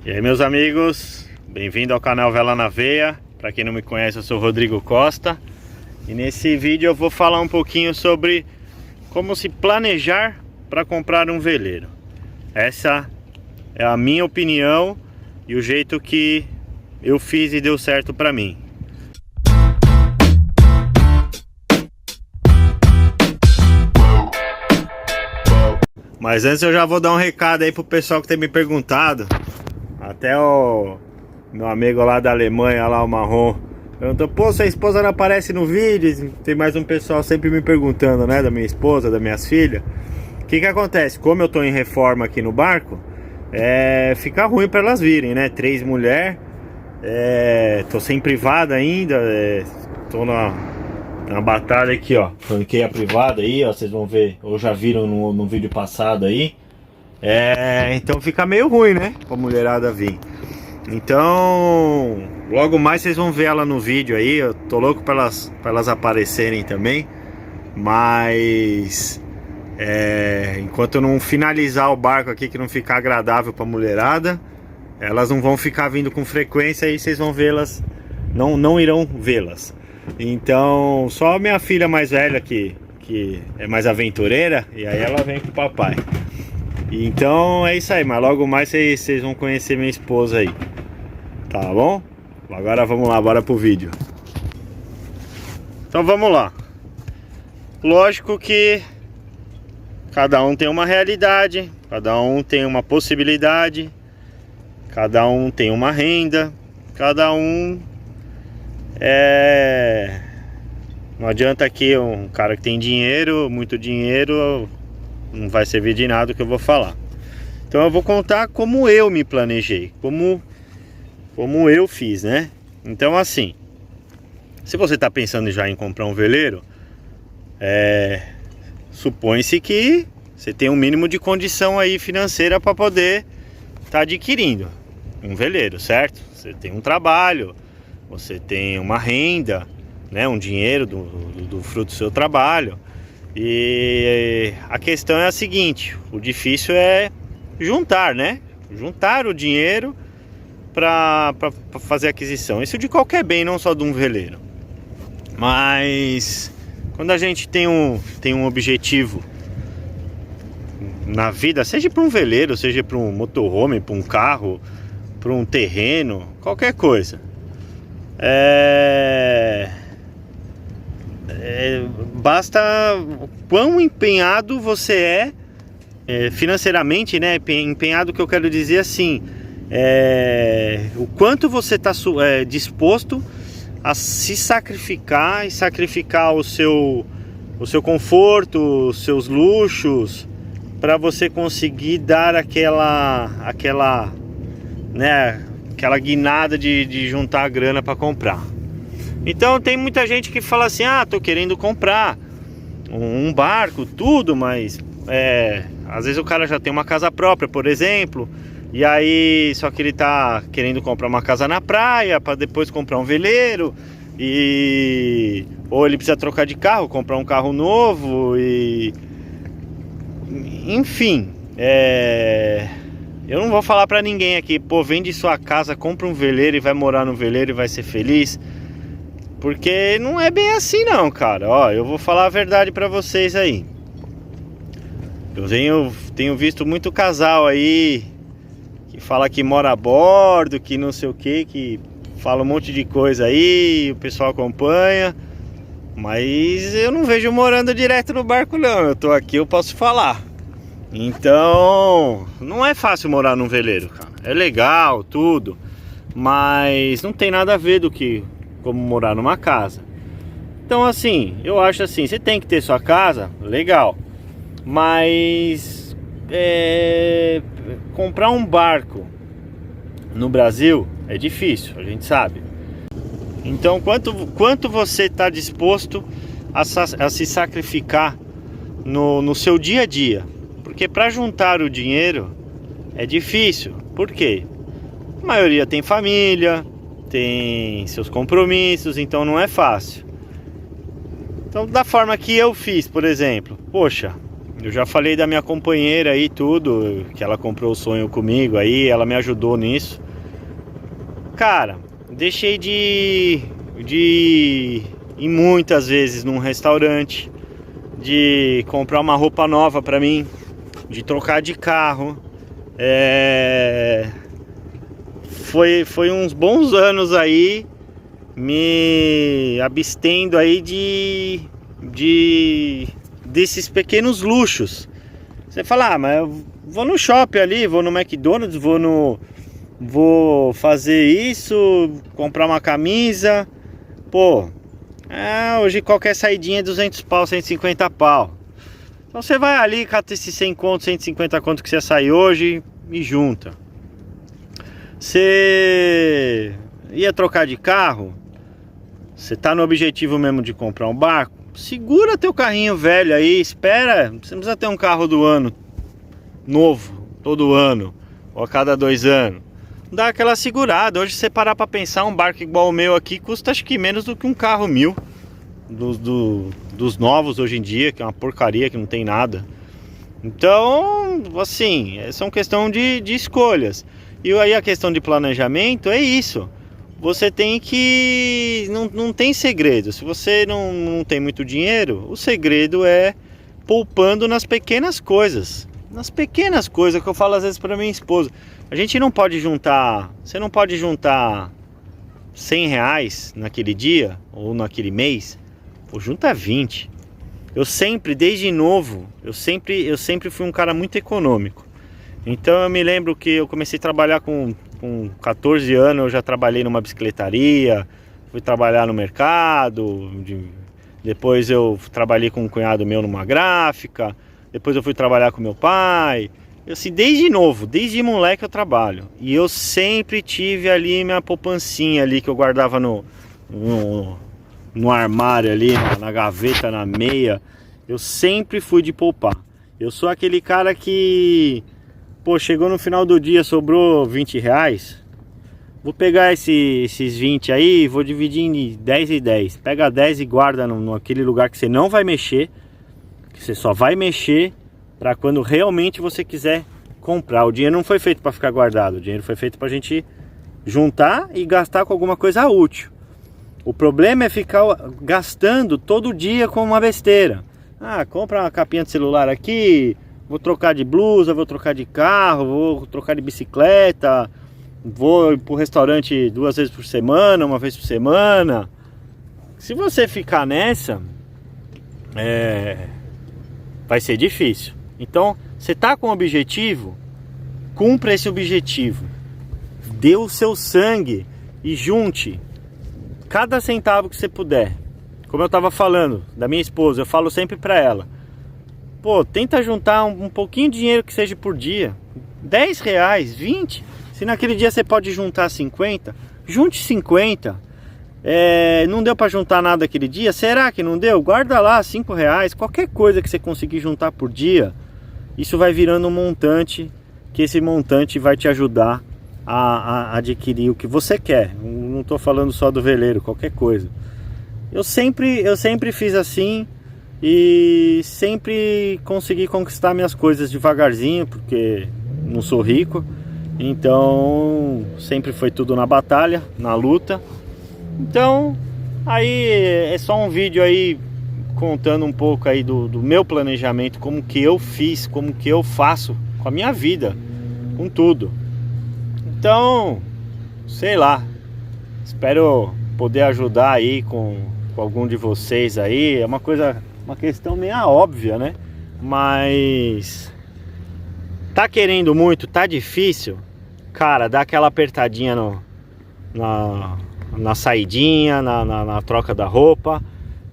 E aí, meus amigos, bem-vindo ao canal Vela na Veia. Para quem não me conhece, eu sou o Rodrigo Costa. E nesse vídeo eu vou falar um pouquinho sobre como se planejar para comprar um veleiro. Essa é a minha opinião e o jeito que eu fiz e deu certo para mim. Mas antes eu já vou dar um recado aí pro pessoal que tem me perguntado. Até o meu amigo lá da Alemanha, lá o Marrom, perguntou: pô, sua esposa não aparece no vídeo? Tem mais um pessoal sempre me perguntando, né, da minha esposa, das minhas filhas. O que acontece? Como eu tô em reforma aqui no barco, fica ruim para elas virem, né? 3 mulheres, tô sem privada ainda, tô na batalha aqui, ó. Franquei a privada aí, ó, vocês vão ver, ou já viram no vídeo passado aí. Então fica meio ruim, né, pra mulherada vir. Então, logo mais vocês vão ver ela no vídeo aí. Eu tô louco pra elas aparecerem também. Mas enquanto eu não finalizar o barco aqui, que não ficar agradável pra mulherada, elas não vão ficar vindo com frequência. E vocês vão vê-las, não irão vê-las. Então, só a minha filha mais velha que é mais aventureira, e aí ela vem com o papai. Então é isso aí, mas logo mais vocês vão conhecer minha esposa aí. Tá bom? Agora vamos lá, bora pro vídeo. Então vamos lá. Lógico que cada um tem uma realidade, cada um tem uma possibilidade, cada um tem uma renda, cada um não adianta aqui um cara que tem dinheiro, muito dinheiro, não vai servir de nada o que eu vou falar. Então eu vou contar como eu me planejei, como eu fiz, né? Então assim, se você está pensando já em comprar um veleiro, supõe-se que você tem um mínimo de condição aí financeira para poder estar adquirindo um veleiro, certo? Você tem um trabalho, você tem uma renda, né? Um dinheiro do fruto do seu trabalho. E a questão é a seguinte: o difícil é juntar, né? Juntar o dinheiro para fazer a aquisição. Isso de qualquer bem, não só de um veleiro. Mas quando a gente tem um objetivo na vida, seja para um veleiro, seja para um motorhome, para um carro, para um terreno, qualquer coisa, basta quão empenhado você financeiramente, né? Empenhado, que eu quero dizer assim, o quanto você está disposto a se sacrificar e sacrificar o seu conforto, os seus luxos, para você conseguir dar aquela guinada de juntar a grana para comprar. Então tem muita gente que fala assim: ah, tô querendo comprar um barco, tudo, mas às vezes o cara já tem uma casa própria, por exemplo, e aí só que ele tá querendo comprar uma casa na praia para depois comprar um veleiro, ou ele precisa trocar de carro, comprar um carro novo, enfim, eu não vou falar para ninguém aqui: pô, vende sua casa, compra um veleiro e vai morar no veleiro e vai ser feliz. Porque não é bem assim não, cara. Ó, eu vou falar a verdade pra vocês aí. Eu tenho visto muito casal aí que fala que mora a bordo, que não sei o que fala um monte de coisa aí, o pessoal acompanha. Mas eu não vejo morando direto no barco não. Eu tô aqui, eu posso falar. Então, não é fácil morar num veleiro, cara. É legal, tudo, mas não tem nada a ver como morar numa casa. Então assim, eu acho assim, você tem que ter sua casa, legal, mas comprar um barco no Brasil é difícil, a gente sabe. Então quanto você está disposto a se sacrificar no seu dia a dia? Porque para juntar o dinheiro é difícil. Por quê? A maioria tem família, tem seus compromissos, então não é fácil. Então, da forma que eu fiz, por exemplo, poxa, Eu já falei da minha companheira aí, tudo, que ela comprou o sonho comigo aí, ela me ajudou nisso. Cara, deixei de ir muitas vezes num restaurante, de comprar uma roupa nova pra mim, de trocar de carro. Foi uns bons anos aí me abstendo aí desses pequenos luxos. Você fala, mas eu vou no shopping ali, vou no McDonald's, vou fazer isso, comprar uma camisa. Pô, hoje qualquer saidinha é 200 pau, 150 pau. Então você vai ali, cata esses 100 conto, 150 conto que você sair hoje e junta. Você ia trocar de carro, você tá no objetivo mesmo de comprar um barco, segura teu carrinho velho aí, espera. Você não precisa ter um carro do ano novo, todo ano, ou a cada 2 anos. Dá aquela segurada. Hoje você parar pra pensar, um barco igual o meu aqui custa acho que menos do que um carro 1000 dos novos hoje em dia, que é uma porcaria, que não tem nada. Então, assim, são questão de escolhas. E aí a questão de planejamento é isso. Você tem que... Não tem segredo. Se você não tem muito dinheiro, o segredo é poupando nas pequenas coisas. Nas pequenas coisas que eu falo às vezes para minha esposa. A gente não pode juntar... Você não pode juntar 100 reais naquele dia ou naquele mês. Pô, junta 20. Eu sempre, desde novo, eu sempre fui um cara muito econômico. Então eu me lembro que eu comecei a trabalhar com 14 anos, eu já trabalhei numa bicicletaria, fui trabalhar no mercado, depois eu trabalhei com um cunhado meu numa gráfica, depois eu fui trabalhar com meu pai. Eu, assim, desde novo, desde moleque eu trabalho. E eu sempre tive ali minha poupancinha ali que eu guardava no armário ali, na gaveta, na meia. Eu sempre fui de poupar. Eu sou aquele cara que... Pô, chegou no final do dia, sobrou 20 reais. Vou pegar esses 20 aí, vou dividir em 10 e 10. Pega 10 e guarda naquele lugar que você não vai mexer. Que você só vai mexer para quando realmente você quiser comprar. O dinheiro não foi feito para ficar guardado. O dinheiro foi feito para a gente juntar e gastar com alguma coisa útil. O problema é ficar gastando todo dia com uma besteira. Compra uma capinha de celular aqui... Vou trocar de blusa, vou trocar de carro, vou trocar de bicicleta, vou pro restaurante 2 vezes por semana, 1 vez por semana. Se você ficar nessa, vai ser difícil. Então, você tá com um objetivo, cumpra esse objetivo. Dê o seu sangue e junte cada centavo que você puder. Como eu tava falando da minha esposa, eu falo sempre pra ela. Pô, tenta juntar um pouquinho de dinheiro que seja por dia. 10 reais, 20. Se naquele dia você pode juntar 50, junte 50. Não deu para juntar nada aquele dia? Será que não deu? Guarda lá 5 reais. Qualquer coisa que você conseguir juntar por dia, isso vai virando um montante, que esse montante vai te ajudar a adquirir o que você quer. Não estou falando só do veleiro, qualquer coisa. Eu sempre fiz assim. E sempre consegui conquistar minhas coisas devagarzinho, porque não sou rico. Então sempre foi tudo na batalha, na luta. Então aí é só um vídeo aí contando um pouco aí do meu planejamento, como que eu fiz, como que eu faço com a minha vida, com tudo. Então, sei lá, espero poder ajudar aí com algum de vocês aí. É uma questão meio óbvia, né? Mas tá querendo muito, tá difícil, cara, dá aquela apertadinha na saidinha, na troca da roupa,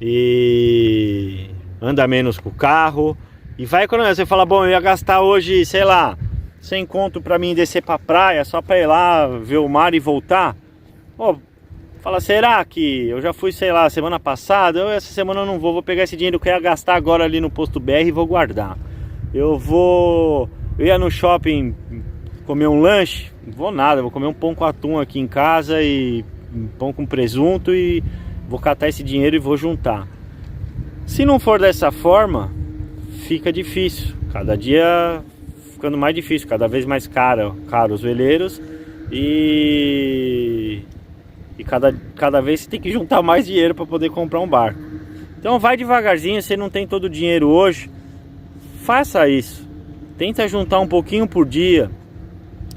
e anda menos com o carro e vai economizar. Você fala, bom, eu ia gastar hoje, sei lá, 100 conto pra mim descer pra praia, só pra ir lá ver o mar e voltar. Fala, será que eu já fui, sei lá, semana passada? Essa semana eu não vou pegar esse dinheiro que eu ia gastar agora ali no posto BR e vou guardar. Eu ia no shopping comer um lanche, não vou nada, vou comer um pão com atum aqui em casa e um pão com presunto e vou catar esse dinheiro e vou juntar. Se não for dessa forma, fica difícil, cada dia ficando mais difícil, cada vez mais caro os veleiros e cada vez você tem que juntar mais dinheiro para poder comprar um barco. Então vai devagarzinho, você não tem todo o dinheiro hoje, faça isso, tenta juntar um pouquinho por dia,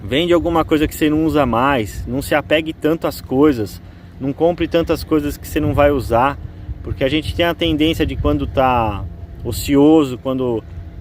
vende alguma coisa que você não usa mais, não se apegue tanto às coisas, não compre tantas coisas que você não vai usar, porque a gente tem a tendência de quando tá ocioso,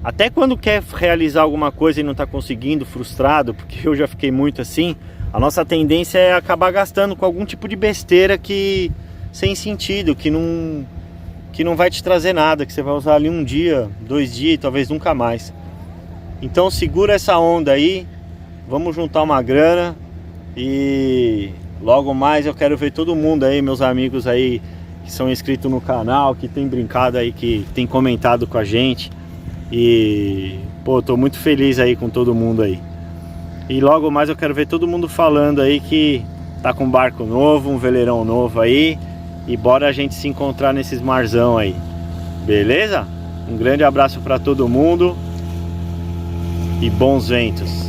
até quando quer realizar alguma coisa e não tá conseguindo, frustrado, porque eu já fiquei muito assim, a nossa tendência é acabar gastando com algum tipo de besteira que sem sentido, que não vai te trazer nada, que você vai usar ali um dia, 2 dias e talvez nunca mais. Então segura essa onda aí, vamos juntar uma grana e logo mais eu quero ver todo mundo aí, meus amigos aí que são inscritos no canal, que tem brincado aí, que tem comentado com a gente. E pô, tô muito feliz aí com todo mundo aí. E logo mais eu quero ver todo mundo falando aí que tá com um barco novo, um veleirão novo aí. E bora a gente se encontrar nesses marzão aí. Beleza? Um grande abraço para todo mundo e bons ventos.